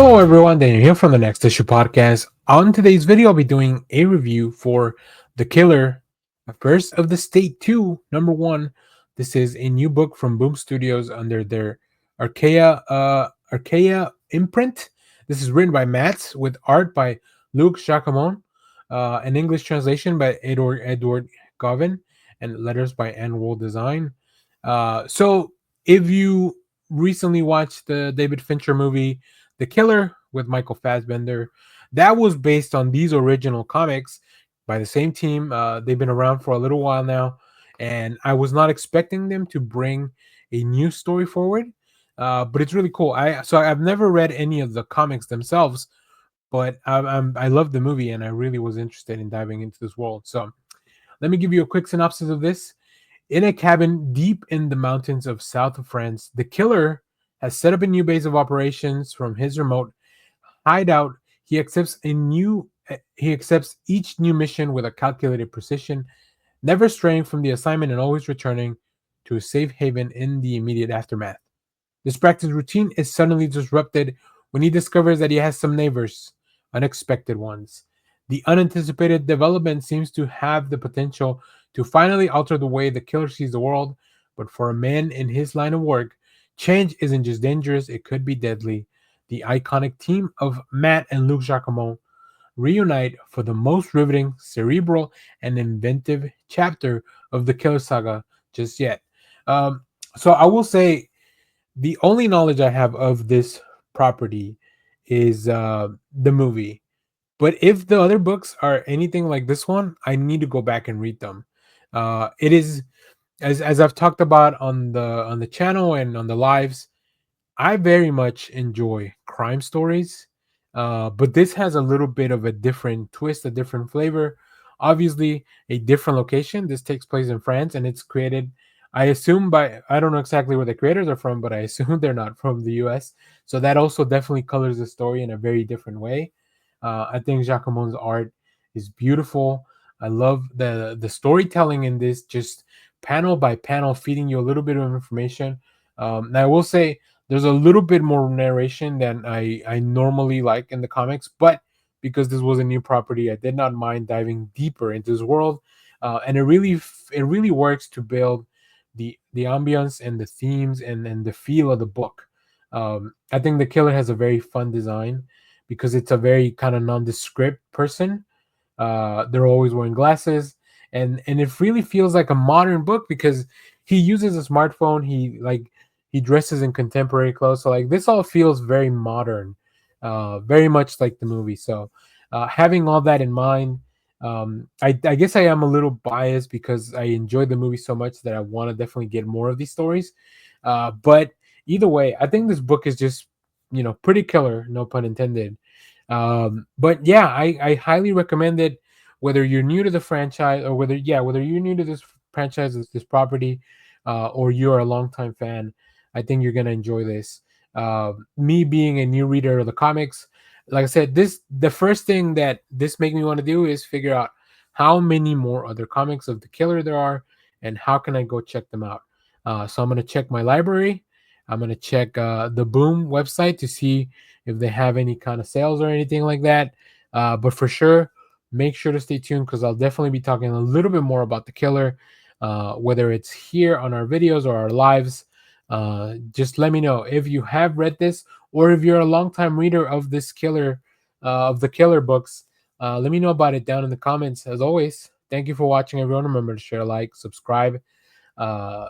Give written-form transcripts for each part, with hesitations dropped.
Hello everyone, Daniel here from the Next Issue Podcast. On today's video, I'll be doing a review for The Killer, First of the State 2, number 1. This is a new book from Boom Studios under their Archaia imprint. This is written by Matt with art by Luc Jacquemont, an English translation by Edward Govin, and letters by Annual Design. So if you recently watched the David Fincher movie The Killer with Michael Fassbender, that was based on these original comics by the same team. They've been around for a little while now, and I was not expecting them to bring a new story forward. But it's really cool. I've never read any of the comics themselves, but I love the movie and I really was interested in diving into this world. So let me give you a quick synopsis of this. In a cabin deep in the mountains of south of France, the killer has set up a new base of operations from his remote hideout. He accepts each new mission with a calculated precision, never straying from the assignment and always returning to a safe haven in the immediate aftermath. This practice routine is suddenly disrupted when he discovers that he has some neighbors, unexpected ones. The unanticipated development seems to have the potential to finally alter the way the killer sees the world, but for a man in his line of work, change isn't just dangerous, it could be deadly. The iconic team of Matt and Luc Jacquemont reunite for the most riveting, cerebral, and inventive chapter of the Killer Saga just yet. So I will say the only knowledge I have of this property is the movie. But if the other books are anything like this one, I need to go back and read them. It is as I've talked about on the channel and on the lives. I very much enjoy crime stories, but this has a little bit of a different twist, a different flavor. Obviously, a different location. This takes place in France, and it's created, I assume, by I don't know exactly where the creators are from, but I assume they're not from the U.S. So that also definitely colors the story in a very different way. I think Jacomon's art is beautiful. I love the storytelling in this, just panel by panel, feeding you a little bit of information. Now I will say there's a little bit more narration than I normally like in the comics, but because this was a new property, I did not mind diving deeper into this world, and it really works to build the ambience and the themes and the feel of the book. I think the killer has a very fun design because it's a very kind of nondescript person. They're always wearing glasses, and it really feels like a modern book because he uses a smartphone. He dresses in contemporary clothes, so like this all feels very modern, very much like the movie. So having all that in mind, I guess I am a little biased because I enjoyed the movie so much that I want to definitely get more of these stories. But either way, I think this book is just pretty killer, no pun intended. But yeah, I highly recommend it. Whether you're new to the franchise or whether you're new to this franchise, this property, or you're a longtime fan, I think you're gonna enjoy this. Me being a new reader of the comics, like I said, the first thing that this make me want to do is figure out how many more other comics of the killer there are, and how can I go check them out. So I'm gonna check my library. I'm gonna check the Boom website to see if they have any kind of sales or anything like that. But for sure, make sure to stay tuned because I'll definitely be talking a little bit more about the killer, whether it's here on our videos or our lives. Just let me know if you have read this or if you're a longtime reader of this killer, of the killer books. Let me know about it down in the comments. As always, thank you for watching, everyone. Remember to share, like, subscribe. Uh,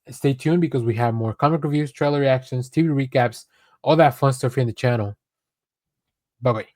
Stay tuned because we have more comic reviews, trailer reactions, TV recaps, all that fun stuff here in the channel. Bye bye.